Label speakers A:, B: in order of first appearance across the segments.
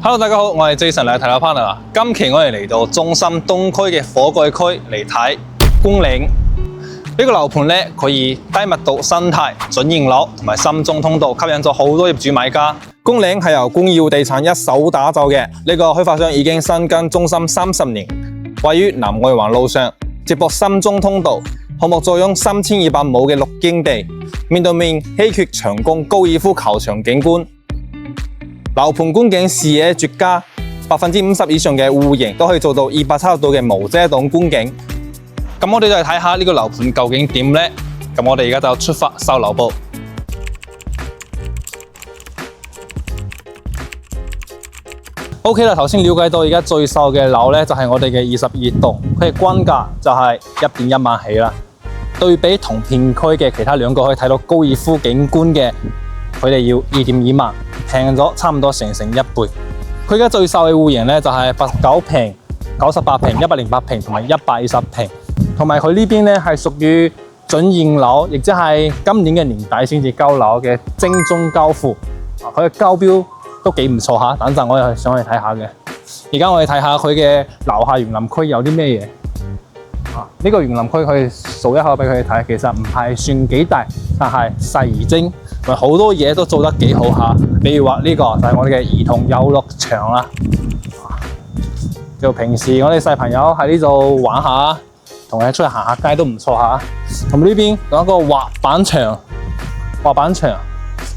A: Hello， 大家好，我係 Jason 嚟睇樓 partner。今期我哋嚟到中心東區嘅火蓋區嚟睇公嶺呢個樓盤咧，佢以低密度生態、準現樓同埋深中通道吸引咗好多業主買家。公嶺係由公耀地產一手打造嘅，呢個開發商已經深耕中心30年，位於南外環路上，接駁深中通道。項目坐擁3200畝嘅綠荊地，面對面稀缺長江高爾夫球場景觀。樓盤觀景視野絕佳，50%以上嘅戶型都可以做到270度嘅無遮擋觀景。咁我哋就嚟睇下呢個樓盤究竟點呢？咁我哋而家就出發收樓部。OK 啦，頭先了解到而家最售嘅樓呢，就係我哋嘅22棟，佢嘅均價就係1.1萬起啦。對比同片區嘅其他兩個可以睇到高爾夫景觀嘅，佢哋要2.2萬，平咗差唔多成1倍。佢而家最售嘅戶型呢，就係89平、98平、108平同埋120平，同埋佢呢邊呢係屬於準現樓，亦即係今年嘅年底先至交樓嘅精中交付。佢嘅交標都幾唔錯下，等陣我哋上去睇下嘅。而家我哋睇下佢嘅樓下園林區有啲咩嘢。呢個園林區可以數一下俾佢哋睇，其實唔係算幾大，但係細而精，同埋好多嘢都做得幾好下。比如話呢個就係我哋嘅兒童遊樂場啦。就平時我哋細朋友喺呢度玩下，同佢出去行下街都唔錯下。同埋呢邊有一個滑板場，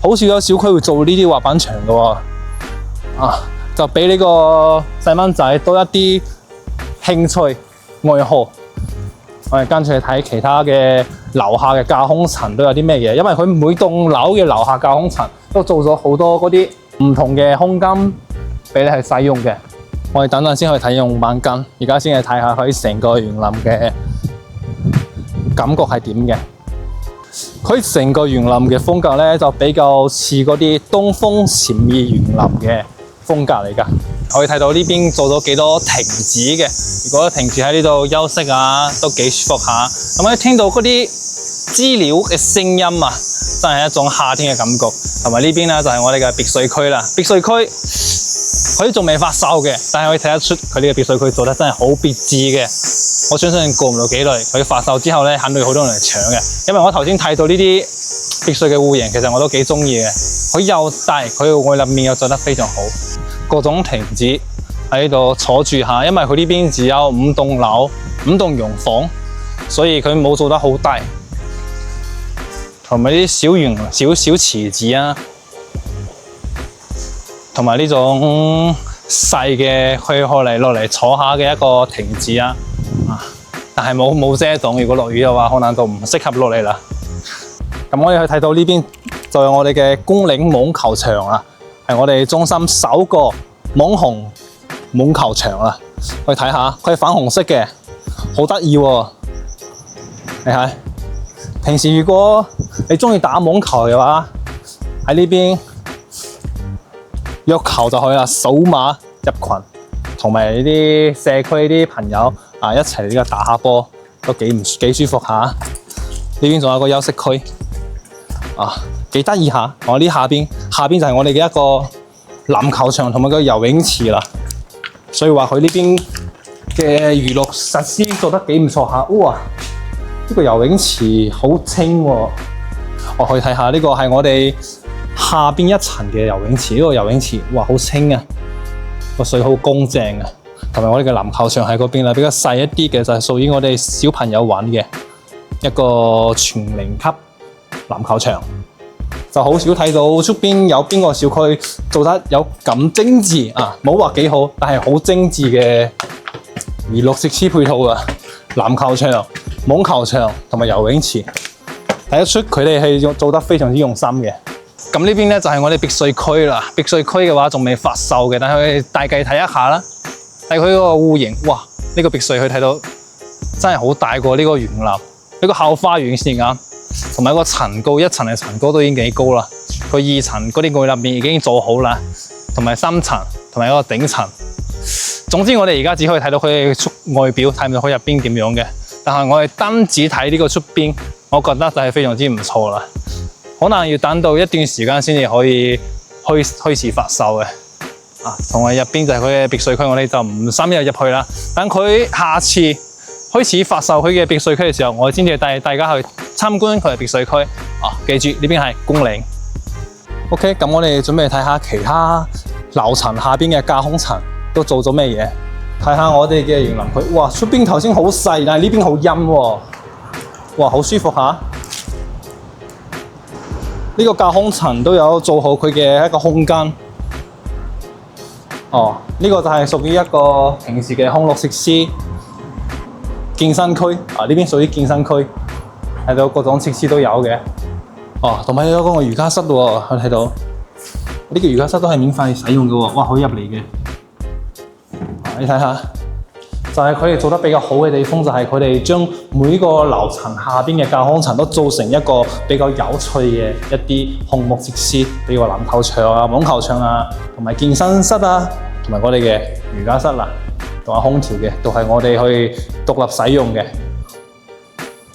A: 好少有小區會做呢啲滑板場嘅喎。就俾呢個細蚊仔多一啲興趣愛好。我哋跟住去睇其他嘅樓下嘅架空層都有啲咩嘢，因為佢每棟樓嘅樓下架空層都做咗好多嗰啲唔同嘅空間俾你去使用嘅。我哋等陣先去睇用板間，而家先去睇下佢成個園林嘅感覺係點嘅。佢成個園林嘅風格咧就比較似嗰啲東風潛意園林嘅風格嚟㗎。可以睇到呢邊做咗幾多亭子嘅，如果平時喺呢度休息啊，都幾舒服下。咁可以聽到嗰啲資料嘅聲音啊，真係一種夏天嘅感覺。同埋呢邊咧就係我哋嘅別墅區啦。別墅區佢仲未發售嘅，但係可以睇得出佢呢個別墅區做得真係好別緻嘅。我相信過唔到幾耐，佢發售之後咧，肯定好多人嚟搶嘅。因為我頭先睇到呢啲別墅嘅戶型，其實我都幾中意嘅。佢又大，佢外立面又做得非常好。各種亭子喺呢度坐住下，因為佢呢邊只有5棟樓、5棟洋房，所以佢冇做得好大。同埋啲小園、小池子啊，同埋呢種細嘅可以落嚟坐下嘅一個亭子啊。但係冇遮擋，如果落雨嘅話，可能就唔適合落嚟啦。咁我哋去睇到呢邊就係我哋嘅公嶺網球場啦。係我哋中心首個網紅網球場啦，去睇下，佢係粉紅色嘅，好得意喎！你睇，平時如果你中意打網球嘅話，喺呢邊約球就可以啦，掃碼入群，同埋呢啲社區啲朋友一齊呢個打下波，都幾舒服下。呢邊仲有個休息區幾得意下。我呢下邊就係我哋嘅一個籃球場同埋個游泳池啦，所以話佢呢邊嘅娛樂設施做得幾唔錯下。哇！呢個游泳池好清喎，我可以睇下呢個係我哋下邊一層嘅游泳池。呢個游泳池哇好清啊，個水好乾淨啊。同埋我哋嘅籃球場喺嗰邊啦，比較細一啲嘅，就係屬於我哋小朋友玩嘅一個全齡級籃球場。就好少睇到出邊有邊個小區做得有咁精緻冇話幾好，但係好精緻嘅娛樂設施配套啊！籃球場、網球場同埋游泳池，睇得出佢哋係做得非常之用心嘅。咁呢邊咧就係我哋別墅區啦。別墅區嘅話仲未發售嘅，但係大計睇一下啦。睇佢個戶型，哇！呢個別墅佢睇到真係好大過呢個園林，呢個後花園先啱。同埋個層高，一層嘅層高都已經幾高啦。佢2層嗰啲外立面已經做好啦，同埋3層，同埋一個頂層。總之我哋而家只可以睇到佢嘅外表，睇唔到佢入邊點樣嘅。但係我哋單止睇呢個出邊，我覺得就係非常之唔錯啦。可能要等到一段時間先至可以開始發售嘅。同埋入邊就係佢嘅別墅區，我哋就唔深入入去啦。等佢下次開始發售佢嘅別墅區嘅時候，我先至帶大家去參觀佢嘅別墅區。記住呢邊係公嶺。OK， 咁我哋準備睇下其他樓層下邊嘅架空層都做咗咩嘢。睇下我哋嘅園林區，哇！出邊頭先好細，但係呢邊好陰喎。哇，好舒服嚇！呢個架空層都有做好佢嘅一個空間。呢個就係屬於一個平時嘅康樂設施、健身區。呢邊屬於健身區，睇到各種設施都有嘅。同埋有個瑜伽室喎，我睇到呢個瑜伽室都係免費使用嘅喎。哇，可以入嚟嘅。你睇下，就係佢哋做得比較好嘅地方，就係佢哋將每個樓層下邊嘅架空層都做成一個比較有趣嘅一啲項目設施，比如話籃球場啊、網球場啊，同埋健身室啊，同埋我哋嘅瑜伽室啦，同埋空調嘅，都係我哋去獨立使用嘅。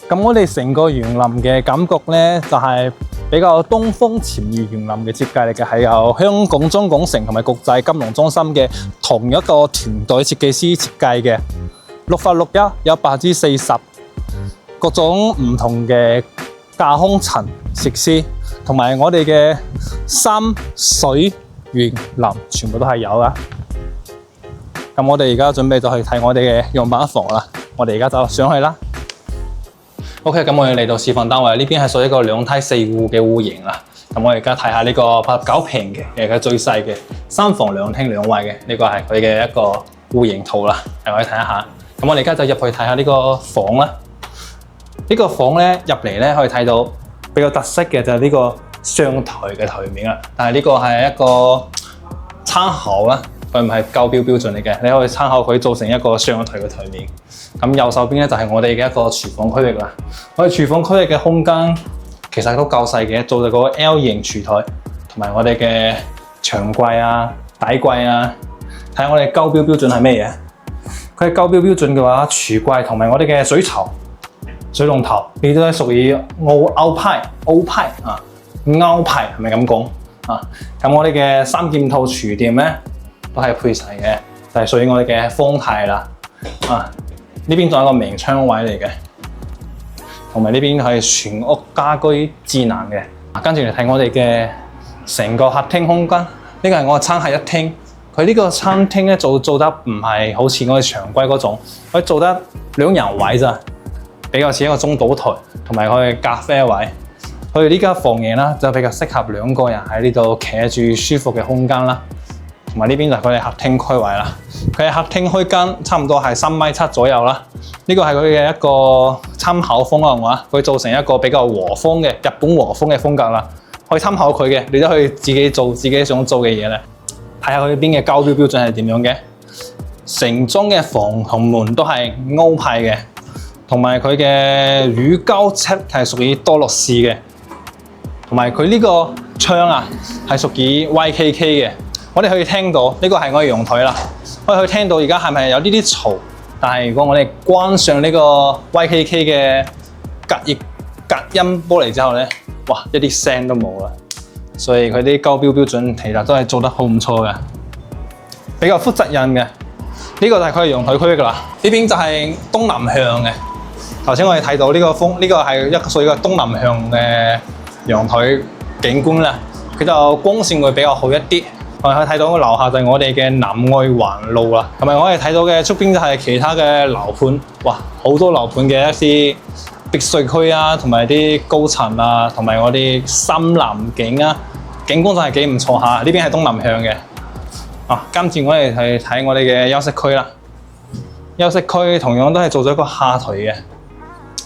A: 咁我哋成個園林嘅感覺咧，就係比較東風潛意園林嘅設計嚟嘅，係由香港中港城同埋國際金融中心嘅同一個團隊設計師設計嘅。綠化綠蔭有40%，各種唔同嘅架空層設施，同埋我哋嘅山水園林全部都係有㗎。咁我哋而家準備就去睇我哋嘅樣板房啦。我哋而家就上去啦。OK， 咁我哋嚟到示範單位，呢邊係屬於一個2梯4戶嘅戶型啦。咁我哋而家睇下呢個89平嘅，係佢最細嘅3房2廳2衛嘅，呢個係佢嘅一個戶型圖啦。大家可以睇一下。咁我哋而家就入去睇下呢個房啦。呢個房咧入嚟咧可以睇到比較特色嘅就係呢個上台嘅台面啦。但係呢個係一個參考啦，佢唔係校標標準嚟嘅，你可以參考佢做成一個上台嘅台面。咁右手邊咧就係我哋嘅一個廚房區域啦。我哋廚房區域嘅空間其實都夠細嘅，做咗個 L 型廚台，同埋我哋嘅長櫃啊、底櫃啊。睇下我哋校標標準係咩嘢？佢嘅校標標準嘅話，廚櫃同埋我哋嘅水槽、水龍頭，呢都係屬於歐派啊，歐派係咪咁講啊？咁我哋嘅三件套廚電咧都係配齊嘅，就係屬於我哋嘅方太啦。呢邊仲有一個明窗位嚟嘅，同埋呢邊係全屋家居智能嘅。跟住嚟睇我哋嘅成個客廳空間，呢個係我嘅餐客一廳。佢呢個餐廳咧做得唔係好似我哋常規嗰種，佢做得2人位咋，比較似一個中島台，同埋佢嘅咖啡位。佢哋呢間房型啦就比較適合2個人喺呢度企住舒服嘅空間啦。同埋呢邊就係佢哋客廳區位啦。佢嘅客廳區間差唔多係3.7米左右啦。呢個係佢嘅一個參考方案話，佢做成一個比較和風嘅日本和風嘅風格啦。可以參考佢嘅，你都可以自己做自己想做嘅嘢咧。睇下佢邊嘅校標標準係點樣嘅。成裝嘅房同門都係歐派嘅，同埋佢嘅乳膠漆係屬於多樂士嘅，同埋佢呢個窗啊係屬於 YKK 嘅。我哋可以聽到呢個係我嘅陽台啦，我哋可以聽到而家係咪有呢啲嘈？但係如果我哋關上呢個 YKK 嘅隔音玻璃之後咧，哇，一啲聲都冇啦。所以佢啲校標標準其實都係做得好唔錯嘅，比較負責任嘅。呢個就係佢嘅陽台區域啦。呢邊就係東南向嘅。頭先我哋睇到呢個風，呢個係屬於一個東南向嘅陽台景觀啦。佢就光線會比較好一啲。我哋可以睇到樓下就係我哋嘅南外環路啦。同埋我哋睇到嘅出邊就係其他嘅樓盤，哇，好多樓盤嘅一啲別墅區啊，同埋啲高層啊，同埋我啲深藍景啊，景觀真係幾唔錯下。呢邊係東南向嘅。跟住我哋去睇我哋嘅休息區啦。休息區同樣都係做咗一個下台嘅。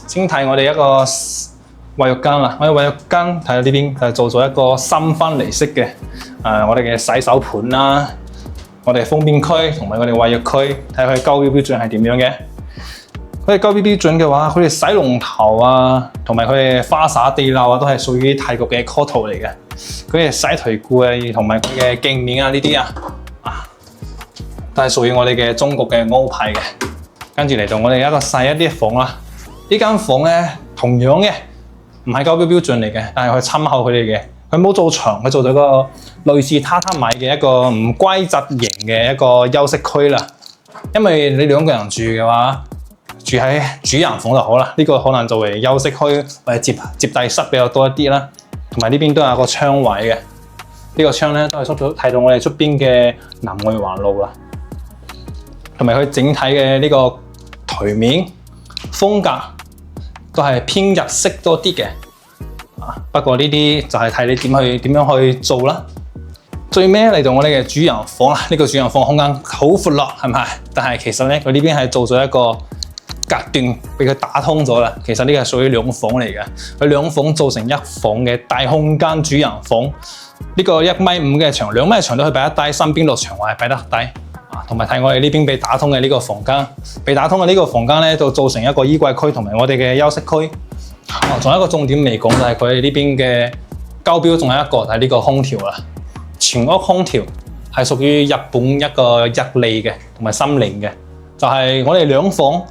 A: 先睇我哋一個衛浴間啦。我哋衛浴間睇到呢邊就係做咗一個3分離式嘅。我哋嘅洗手盤啦，我哋風便區同埋我哋衛浴區，睇下佢校標標準係點樣嘅。佢哋校標標準嘅話，佢哋洗龍頭啊，同埋佢哋花灑地漏啊，都係屬於泰國嘅 Koto 嚟嘅。佢哋洗頹褲啊，同埋佢嘅鏡面啊呢啲都係屬於我哋嘅中國嘅歐派嘅。跟住嚟到我哋一個細一啲房啦。呢間房咧同樣嘅，唔係校標標準嚟嘅，但係佢參考佢哋嘅。佢冇做牆，佢做咗個類似榻榻米嘅一個唔規則型嘅一個休息區啦。因為你2個人住嘅話，住喺主人房就好啦。呢個可能作為休息區或者接待室比較多一啲啦。同埋呢邊都有個窗位嘅，呢個窗咧都係睇到我哋出邊嘅南外環路啦。同埋佢整體嘅呢個台面風格都係偏日式多啲嘅。不過呢啲就係睇你點樣去做啦。最尾嚟到我哋嘅主人房啦，呢個主人房空間好闊落，係咪？但係其實咧，佢呢邊係做咗一個隔斷，俾佢打通咗啦。其實呢個係屬於2房嚟嘅，佢2房做成1房嘅大空間主人房。呢個1.5米嘅牆，2米長都可以擺得低，身邊落牆位擺得低。同埋睇我哋呢邊被打通嘅呢個房間，被打通嘅呢個房間咧，就做成一個衣櫃區同埋我哋嘅休息區。仲有一個重點未講，就係佢哋呢邊嘅交標，仲有一個就係呢個空調啦。全屋空調係屬於日本一個日利嘅同埋森林嘅，就係我哋2房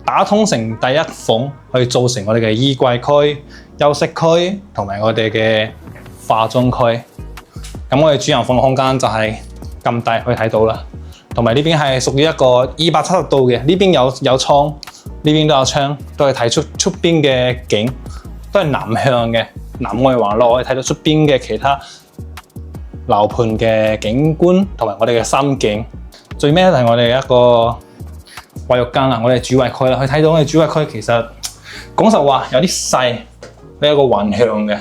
A: 打通成第1房去做成我哋嘅衣櫃區、休息區同埋我哋嘅化妝區。咁我哋主人房嘅空間就係咁大，可以睇到啦。同埋呢邊係屬於一個270度嘅，呢邊有窗，呢邊都有窗，都係睇出邊嘅景，都係南向嘅，南外環路可以睇到出邊嘅其他樓盤嘅景觀同埋我哋嘅心境。最尾就係我哋一個衛浴間啦，我哋主衛區啦，可以睇到我哋主衛區其實講實話有啲細，呢一個橫向嘅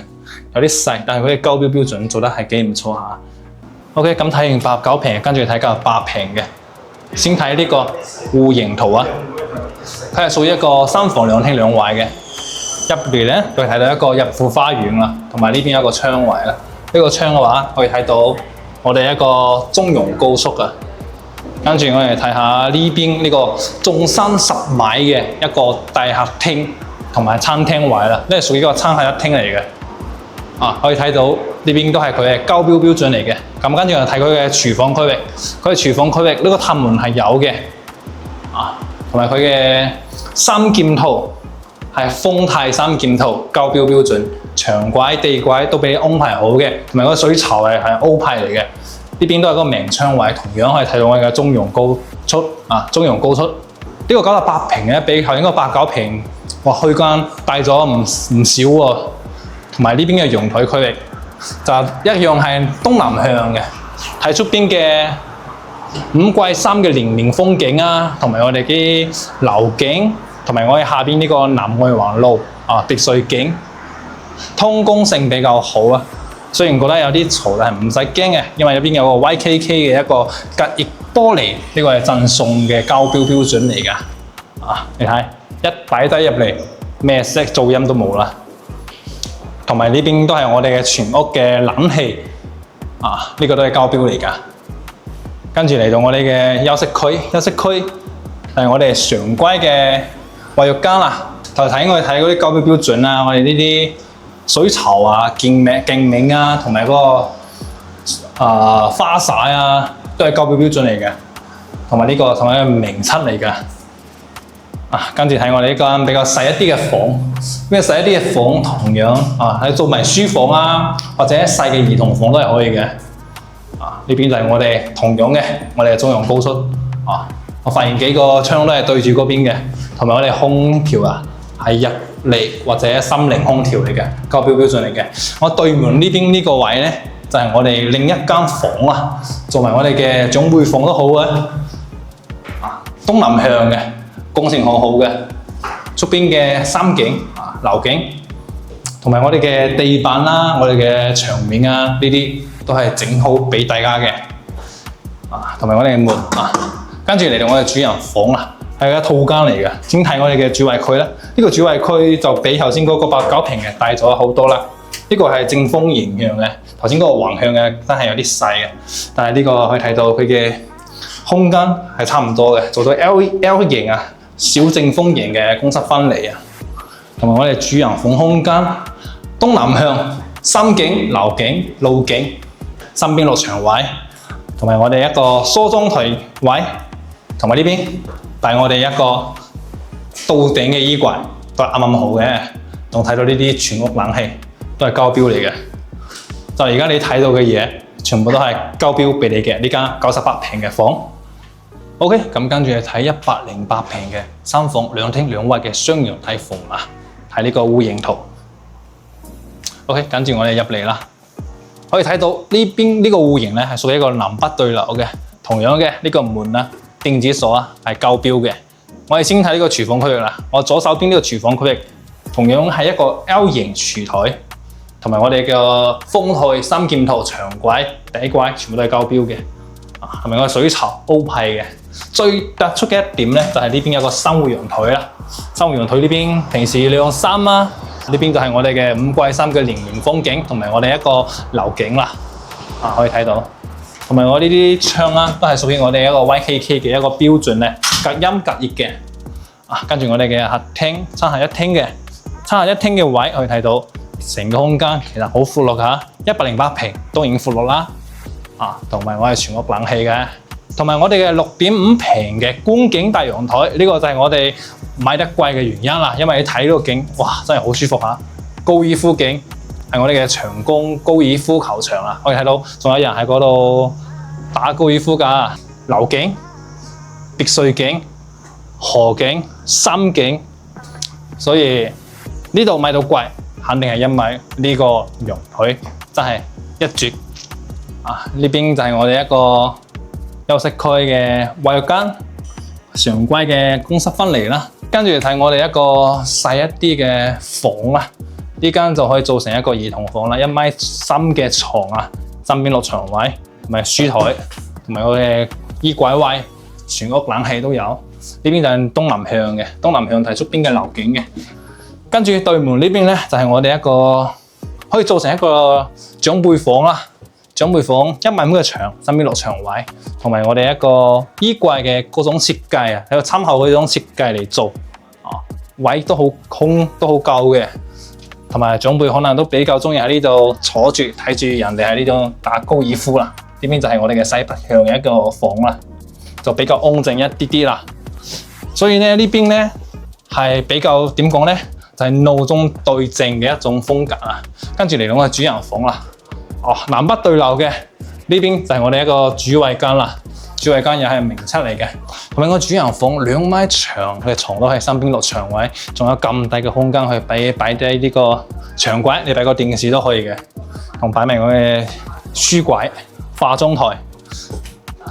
A: 有啲細，但係佢嘅交標標準做得係幾唔錯下。OK， 咁睇完89平，跟住睇98平嘅。先睇呢個戶型圖啊，佢係屬於一個3房2廳2衛嘅。入邊咧，可以睇到一個入戶花園啦，同埋呢邊有一個窗位啦。呢個窗嘅話，可以睇到我哋一個中庸高速啊。跟住我哋睇下呢邊呢個縱深10米嘅一個大客廳同埋餐廳位啦，呢係屬於一個餐客一廳嚟嘅。可以睇到呢邊都係佢嘅交標標準嚟嘅。咁跟住我哋睇佢嘅廚房區域，佢嘅廚房區域呢個塔門係有嘅，同埋佢嘅三件套係豐泰三件套，交標標準，牆軌、地軌都俾你安排好嘅，同埋個水槽係歐派嚟嘅。呢邊都係個明窗位，同樣可以睇到我哋嘅中庸高出中庸高出。呢個98平咧，比頭先個89平，哇，區間大咗唔少喎。同埋呢邊嘅陽台區域就一樣係東南向嘅，睇出邊嘅5季3嘅連綿風景啊，同埋我哋啲樓景，同埋我哋下邊呢個南外環路別墅景，通風性比較好啊。雖然覺得有啲嘈，但係唔使驚嘅，因為入邊有個 YKK 嘅一個隔熱玻璃，呢個係贈送嘅交標標準嚟㗎。你睇一擺低入嚟，咩色噪音都冇啦。同埋呢邊都係我哋嘅全屋嘅冷氣，呢個都係交標嚟㗎。跟住嚟到我哋嘅休息區，休息區係我哋常規嘅衛浴間啦。頭睇我哋睇嗰啲交標標準啊，我哋呢啲水槽鏡面啊，同埋嗰個花灑啊，都係交標標準嚟嘅。同埋呢個同埋一個名漆嚟㗎。跟住睇我哋呢間比較細一啲嘅房，咩細一啲嘅房同樣係做埋書房啊，或者細嘅兒童房都係可以嘅。呢邊就係我哋同樣嘅，我哋嘅中庸高出。我發現幾個窗都係對住嗰邊嘅，同埋我哋空調係日利或者森林空調嚟嘅，交標標準嚟嘅。我對門呢邊呢個位咧，就係我哋另一間房啦，做埋我哋嘅長輩房都好啊。東南向嘅。工程好好嘅，出邊嘅三景樓景，同埋我哋嘅地板啦，我哋嘅牆面呢啲都係整好俾大家嘅，同埋我哋嘅門跟住嚟到我哋主人房啦，係一個套間嚟嘅。先睇我哋嘅主衛區啦，呢個主衛區就比頭先嗰個89平嘅大咗好多啦。呢個係正風迎向嘅，頭先嗰個橫向嘅真係有啲細嘅，但係呢個可以睇到佢嘅空間係差唔多嘅，做到 L 型小正方形嘅公室分離同埋我哋主人房空間東南向三景樓景路景，身邊落牆位，同埋我哋一個梳妝台位，同埋呢邊係我哋一個到頂嘅衣櫃，都係啱啱好嘅。仲睇到呢啲全屋冷氣都係交標嚟嘅。就而家你睇到嘅嘢，全部都係交標俾你嘅呢間98平嘅房。OK， 咁跟住係睇108平嘅3房2廳2衛嘅雙陽台房啊，睇呢個戶型圖。OK， 跟住我哋入嚟啦，可以睇到呢邊呢個戶型咧係屬於一個南北對流嘅，同樣嘅呢個門啊、電子鎖啊係交標嘅。我哋先睇呢個廚房區域啦，我左手邊呢個廚房區域同樣係一個 L 型廚台，同埋我哋嘅風台、三件套、長櫃、底櫃全部都係交標嘅。係咪個水槽 O 批嘅？最突出嘅一點咧，就係呢邊有個生活陽台啦。生活陽台呢邊平時晾衫啊，呢邊就係我哋嘅5季3嘅連綿風景，同埋我哋一個樓景啦。可以睇到，同埋我呢啲窗啦，都係屬於我哋一個 YKK 嘅一個標準咧，隔音隔熱嘅。跟住我哋嘅客廳、餐客一廳嘅，餐客一廳嘅位可以睇到，成個空間其實好闊落嚇，108平都已經闊落啦。同埋我係全屋冷氣嘅，同埋我哋嘅6.5平嘅觀景大陽台，呢個就係我哋買得貴嘅原因啦。因為你睇呢個景，哇，真係好舒服嚇！高爾夫景係我哋嘅長工高爾夫球場啦，可以睇到仲有人喺嗰度打高爾夫㗎。樓景、別墅景、河景、山景，所以呢度買到貴，肯定係因為呢個陽台真係一絕。呢邊就係我哋一個休息區嘅衛浴間，常規嘅公室分離啦。跟住睇我哋一個細一啲嘅房啦，呢間就可以做成一個兒童房啦，1.3米嘅床啊，身邊落床位，同埋書台，同埋我嘅衣櫃位，全屋冷氣都有。呢邊就係東南向嘅，東南向睇出邊嘅樓景嘅。跟住對門呢邊咧，就係我哋一個可以做成一個長輩房啦。長輩房1.5米嘅牆，身邊落床位，同埋我哋一個衣櫃嘅嗰種設計啊，喺度參考嗰種設計嚟做，位都好空，都好夠嘅。同埋長輩可能都比較中意喺呢度坐住睇住人哋喺呢度打高爾夫啦。呢邊就係我哋嘅西北向嘅一個房啦，就比較安靜一啲啲啦。所以咧呢邊咧係比較點講咧，就係怒中對靜嘅一種風格啊。跟住嚟到個主人房啦。南北對流嘅呢邊就係我哋一個主衛間啦，主衛間又係明七嚟嘅，同埋個主人房2米長嘅床都係身邊落床位，仲有咁大嘅空間去擺低呢個長櫃，你擺個電視都可以嘅，同擺埋我嘅書櫃、化妝台。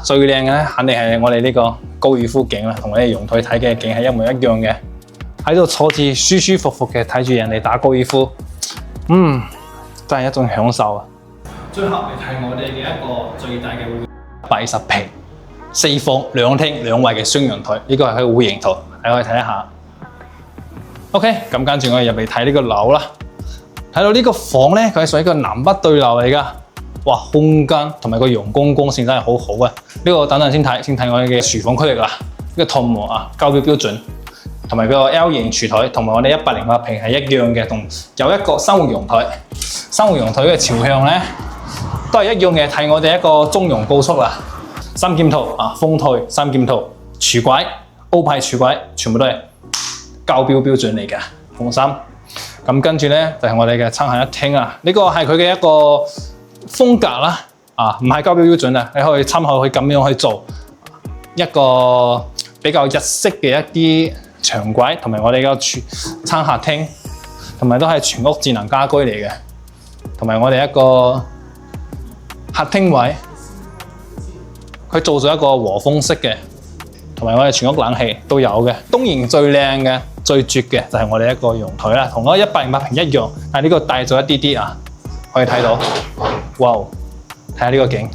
A: 最靚嘅咧，肯定係我哋呢個高爾夫景啦，同我哋陽台睇嘅景係一模一樣嘅，喺度坐住舒舒服服嘅睇住人哋打高爾夫，真係一種享受啊！最後嚟睇我哋嘅一個最大嘅120平4房2廳2衛嘅雙陽台，呢個係佢嘅戶型圖，你可以睇一下。OK， 咁跟住我哋入嚟睇呢個樓啦。睇到呢個房咧，佢係屬於一個南北對流嚟㗎。哇，空間同埋個陽光光線真係好好啊！呢個等陣先睇我哋嘅廚房區域啦。呢個套模啊，交標標準，同埋個 L 型廚台，同埋我哋108平係一樣嘅，同有一個生活陽台。生活陽台嘅朝向咧，都係一樣嘅，睇我哋一個中庸高速啦。三件套風台三件套，廚櫃 O 派廚櫃，全部都係交標標準嚟嘅，放心。咁跟住咧就係我哋嘅餐客一廳啊，呢個係佢嘅一個風格啦，唔係交標標準啊，你可以參考佢咁樣去做一個比較日式嘅一啲長櫃，同埋我哋嘅餐客廳，同埋都係全屋智能家居嚟嘅，同埋我哋一個客廳位，佢做咗一個和風式嘅，同埋我哋全屋冷氣都有嘅。東營最靚嘅、最絕嘅就係我哋一個陽台啦，同嗰108平一樣，但係呢個大咗一啲啲啊，可以睇到。哇！睇下呢個景，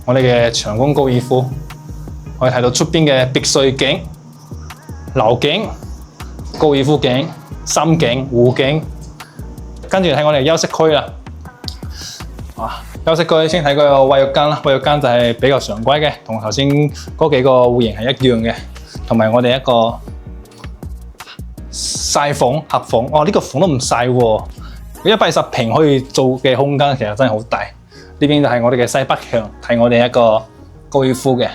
A: 我哋嘅長工高爾夫，可以睇到出邊嘅別墅景、樓景、高爾夫景、深景、湖景，跟住睇我哋休息區啦。休息區先睇個衛浴間啦，衛浴間就係比較常規嘅，同頭先嗰幾個戶型係一樣嘅，同埋我哋一個細房、客房。呢個房都唔細喎，120平可以做嘅空間其實真係好大。呢邊就係我哋嘅西北向，睇我哋一個高爾夫嘅，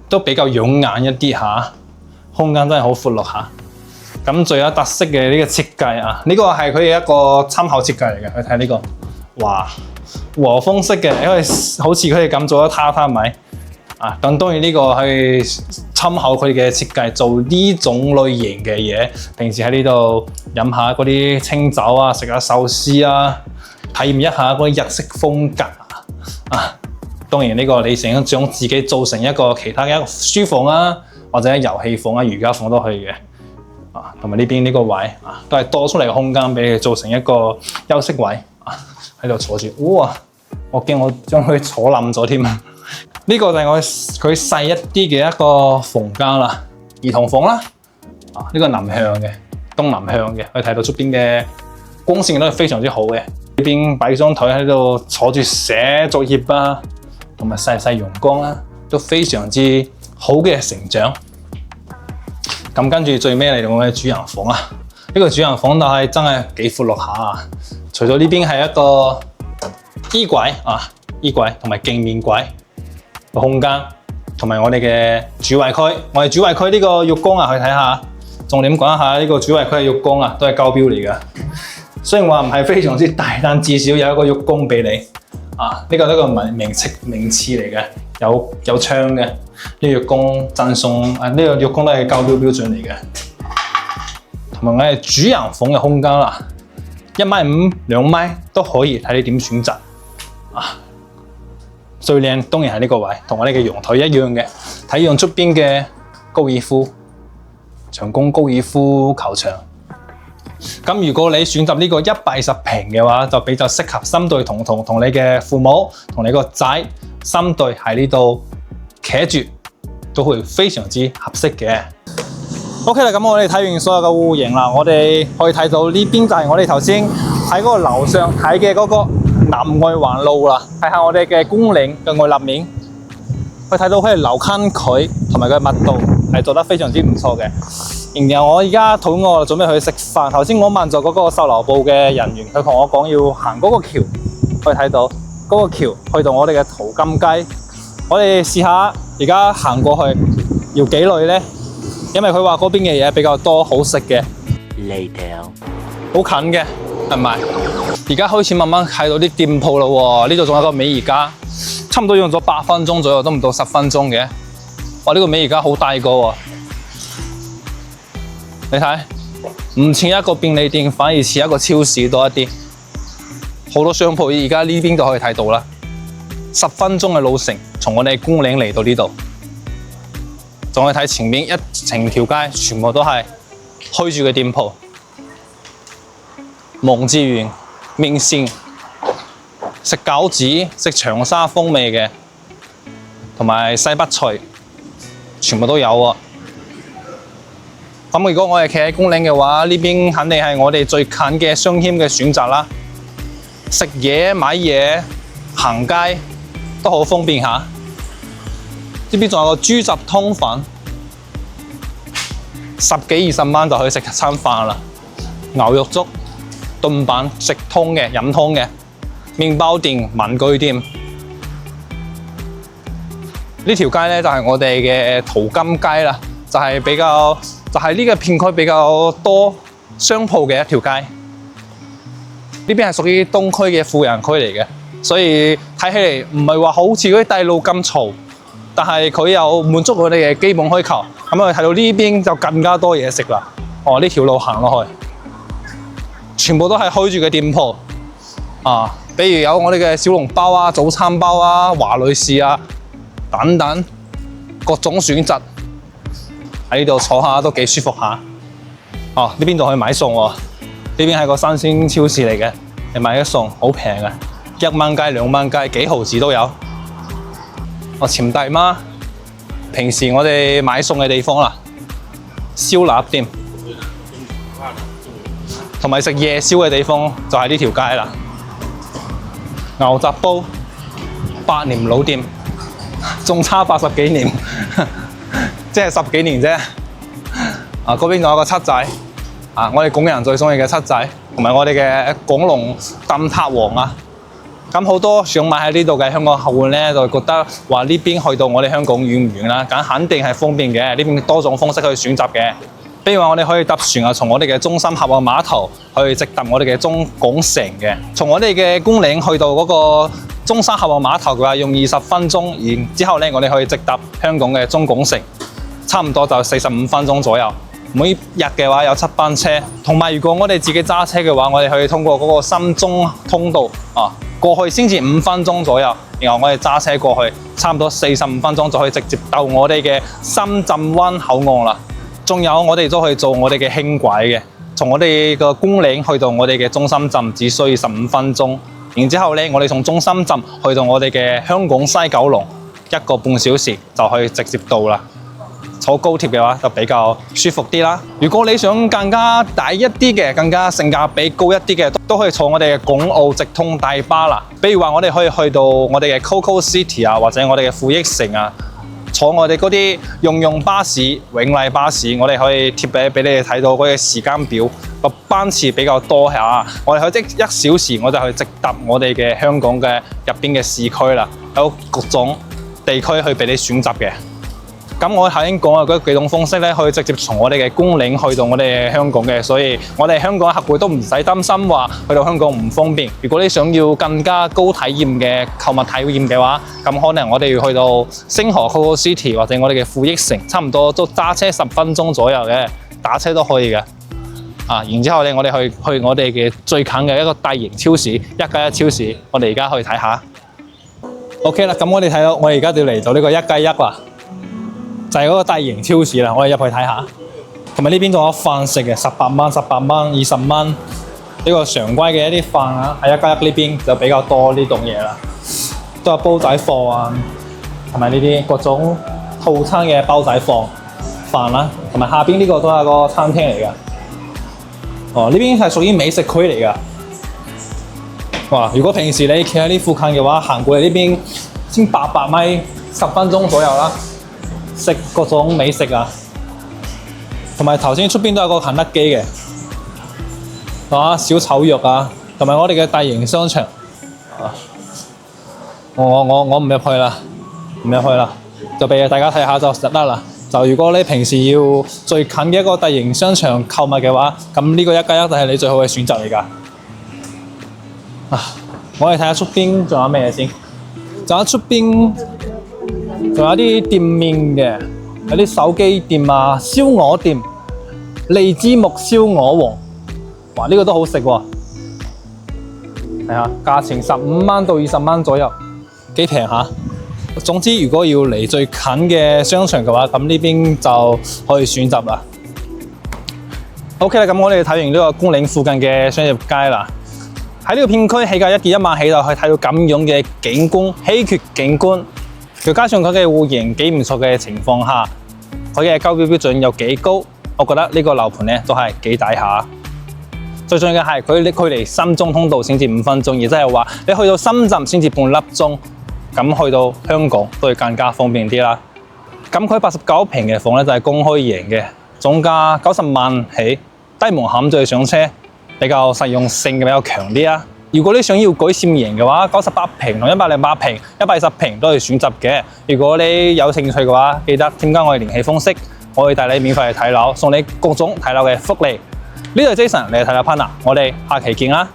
A: 都比較養眼一啲嚇，空間真係好闊落嚇。咁最有特色嘅呢個設計啊，呢個係佢嘅一個參考設計嚟嘅。去睇呢個，哇，和風式嘅，因為好似佢哋咁做咗榻榻米啊。咁當然呢個係參考佢嘅設計做呢種類型嘅嘢。平時喺呢度飲下嗰啲清酒啊，食下壽司啊，體驗一下嗰啲日式風格啊。當然呢個你想將自己做成一個其他嘅一個書房啊，或者遊戲房啊、瑜伽房都可以嘅。啊，同埋呢邊呢個位啊，都係多出嚟嘅空間俾你做成一個休息位啊，喺度坐住。哇！我驚我將佢坐冧咗添啊！呢個就係佢細一啲嘅一個房間啦，兒童房啦。啊，呢個南向嘅，東南向嘅，可以睇到出邊嘅光線都係非常之好嘅。呢邊擺張台喺度坐住寫作業啊，同埋曬陽光啦，都非常之好嘅成長。咁跟住最尾嚟到我嘅主人房啊！呢個主人房但係真係幾闊落下啊！除咗呢邊係一個衣櫃啊，衣櫃同埋鏡面櫃個空間，同埋我哋嘅主衛區。我哋主衛區呢個浴缸啊，去睇下。重點講一下呢個主衛區嘅浴缸啊，都係膠標嚟嘅。雖然話唔係非常之大，但至少有一個浴缸俾你啊！呢個係一個名詞嚟嘅，有窗嘅。呢個浴缸贈送呢個浴缸都係膠標標準嚟嘅，同埋我哋主人房嘅空間啦，1.5米、2米都可以，睇你點選擇啊！最靚當然係呢個位，同我哋嘅陽台一樣嘅，睇樣出邊嘅高爾夫長工高爾夫球場。咁如果你選擇呢個120平嘅話，就比較適合針對同你嘅父母同你個仔針對喺呢度企住，都會非常之合適嘅。OK 啦，咁我哋睇完所有嘅戶型啦，我哋可以睇到呢邊就係我哋頭先喺嗰個樓上睇嘅嗰個南外環路啦。睇下我哋嘅公嶺嘅外立面，可以睇到佢嘅樓間距同埋佢嘅密度係做得非常之唔錯嘅。然後我而家肚餓，準備去食飯。頭先我問咗嗰個售樓部嘅人員，佢同我講要行嗰個橋，可以睇到嗰個橋去到我哋嘅淘金街。我哋試下而家行過去要幾耐呢？因為佢話嗰邊嘅嘢比較多好食嘅。Later， 好近嘅係咪？而家開始慢慢睇到啲店鋪啦喎。呢度仲有個美宜家，差唔多用咗8分鐘左右，都唔到10分鐘嘅。哇！呢個美宜家好大個喎。你睇，唔似一個便利店，反而似一個超市多一啲。好多商鋪而家呢邊就可以睇到啦。10分鐘嘅路程，從我哋公嶺嚟到呢度，仲可以睇前面一整條街，全部都係開住嘅店鋪。望之園、麵線、食餃子、食長沙風味嘅，同埋西北菜，全部都有啊！咁如果我哋企喺公嶺嘅話，呢邊肯定係我哋最近嘅商謙嘅選擇啦。食嘢、買嘢、行街都好方便下。呢邊仲有個豬雜湯飯，10幾20蚊就可以食一餐飯啦。牛肉粥、燉飯、食湯嘅、飲湯嘅，麵包店、文具店。呢條街咧就係我哋嘅淘金街啦，就係呢個片區比較多商鋪嘅一條街。呢邊係屬於東區嘅富人區嚟嘅，所以睇起嚟唔係話好似嗰啲大路咁嘈，但係佢又滿足我哋嘅基本需求。咁我哋睇到呢邊就更加多嘢食啦。哦，呢條路行落去，全部都係開住嘅店鋪啊，比如有我哋嘅小籠包啊、早餐包啊、華女士啊等等各種選擇。喺呢度坐下都幾舒服下。哦，呢邊度可以買餸喎。呢邊係個新鮮超市嚟嘅，你買啲餸好平嘅，1蚊雞、2蚊雞，幾毫子都有。哦，前大媽，平時我哋買餸嘅地方啦，燒臘店，同埋食夜宵嘅地方就係呢條街啦。牛雜煲，100年老店，仲差80幾年。即係10幾年啫。啊，嗰邊仲有個七仔，啊，我哋港人最中意嘅七仔，同埋我哋嘅港龍燉塔王啊。咁好多想買喺呢度嘅香港客戶咧，就覺得話呢邊去到我哋香港遠唔遠啦？咁肯定係方便嘅，呢邊多種方式可以選擇嘅。比如話我哋可以搭船啊，從我哋嘅中心客運碼頭去直達我哋嘅中港城嘅。從我哋嘅公嶺去到嗰個中山客運碼頭嘅話，用20分鐘，然之後咧我哋可以直達香港嘅中港城，差唔多就45分鐘左右。每日嘅話有7班車，同埋如果我哋自己揸車嘅話，我哋可以通過嗰個深中通道啊過去先至5分鐘左右，然後我哋揸車過去，差唔多45分鐘就可以直接到我哋嘅深圳灣口岸啦。仲有我哋都可以做我哋嘅輕軌嘅，從我哋嘅公嶺去到我哋嘅中心站只需要15分鐘，然之後咧我哋從中心站去到我哋嘅香港西九龍1個半小時就可以直接到啦。坐高鐵嘅話就比較舒服啲啦。如果你想更加大一啲嘅、更加性價比高一啲嘅，都可以坐我哋嘅港澳直通大巴啦。比如話我哋可以去到我哋嘅 Coco City 啊，或者我哋嘅富益城啊，坐我哋嗰啲用巴士、永麗巴士，我哋可以貼俾你哋睇到嗰個時間表，個班次比較多下。我哋可以即1小時我就去直達我哋嘅香港嘅入邊嘅市區啦，有各種地區去俾你選擇嘅。咁我頭先講嘅嗰幾種方式咧，可以直接從我哋嘅公嶺去到我哋香港嘅，所以我哋香港嘅客戶都唔使擔心話去到香港唔方便。如果你想要更加高體驗嘅購物體驗嘅話，咁可能我哋要去到星河 Coco City 或者我哋嘅富益城，差唔多都揸車10分鐘左右嘅，打車都可以嘅。然之後咧，我哋去我哋嘅最近嘅一個大型超市1+1超市，我哋而家去睇下。OK 啦，咁我哋睇到我哋而家就嚟到呢個1+1啦。就係嗰個大型超市啦，我哋入去睇下。同埋呢邊仲有飯食嘅，18蚊、20蚊，呢個常規嘅一啲飯啊，喺1+1呢邊就比較多呢種嘢啦，都有煲仔飯啊，同埋呢啲各種套餐嘅煲仔飯啦，同埋下邊呢個都係個餐廳嚟㗎。呢邊係屬於美食區嚟㗎。哇！如果平時你企喺呢附近嘅話，行過嚟呢邊先800米，10分鐘左右啦。食各種美食啊，同埋頭先出邊都有個肯德基嘅，小炒肉啊，同埋我哋嘅大型商場。我唔入去啦，就俾大家睇下就實得啦。就如果你平時要最近嘅一個大型商場購物嘅話，咁呢個1+1就係你最好嘅選擇嚟㗎。我哋睇下出邊仲有咩先，仲有出邊。仲有啲店面嘅，有啲手機店啊、燒鵝店、荔枝木燒鵝王，哇！呢個都好食喎，睇下價錢15蚊到20蚊左右，幾平下。總之，如果要嚟最近嘅商場嘅話，咁呢邊就可以選擇啦。OK 啦，咁我哋睇完呢個公嶺附近嘅商業街啦，喺呢個片區起價1件1萬起就可以睇到咁樣嘅景觀，稀缺景觀。再加上佢嘅戶型幾唔錯嘅情況下，佢嘅交標標準有幾高，我覺得呢個樓盤咧都係幾抵下。最重要嘅係佢距離深中通道先至5分鐘，而即係話你去到深圳先至半粒鐘，咁去到香港都會更加方便啲啦。咁佢89平嘅房咧就係公開型嘅，總價90萬起，低門檻再上車，比較實用性比較強啲啊。如果你想要改善型嘅話，98平同108平、120平都係選擇嘅。如果你有興趣嘅話，記得添加我嘅聯繫方式，我會帶你免費去睇樓，送你各種睇樓嘅福利。呢度係 Jason，你係睇樓 partner，我哋下期見啦。